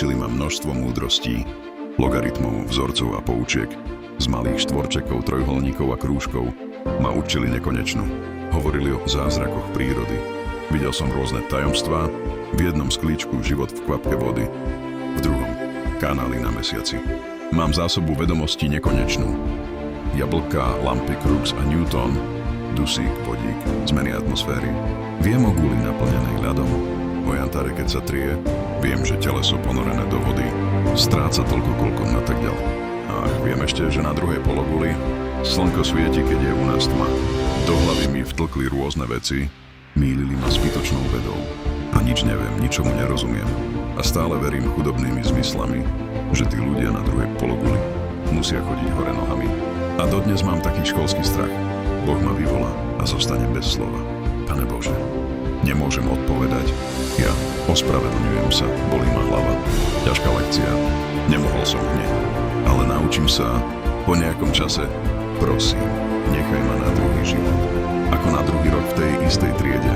Učili ma množstvo múdrostí, logaritmov, vzorcov a poučiek. Z malých štvorčekov, trojholníkov a krúžkov ma učili nekonečnú. Hovorili o zázrakoch prírody. Videl som rôzne tajomstvá, v jednom sklíčku život v kvapke vody, v druhom kanály na mesiaci. Mám zásobu vedomostí nekonečnú. Jablká, lampy, Crookes a Newton, dusík, vodík, zmeny atmosféry. Viem o guli naplnenej ľadom, o jantare, keď sa trie. Viem, že teleso ponorené do vody stráca toľko, koľko na tak ďalej. Ach, viem ešte, že na druhej pologuli slnko svieti, keď je u nás tma. Do hlavy mi vtlkli rôzne veci, mýlili ma zbytočnou vedou. A nič neviem, ničomu nerozumiem. A stále verím chudobnými zmyslami, že tí ľudia na druhej pologuli musia chodiť hore nohami. A dodnes mám taký školský strach. Boh ma vyvolá a zostanem bez slova. Pane Bože, nemôžem odpovedať. Ja ospravedlňujem sa, bolí ma hlava. Ťažká lekcia, nemohol som hneď. Ale naučím sa po nejakom čase. Prosím, nechaj ma na druhý život. Ako na druhý rok v tej istej triede.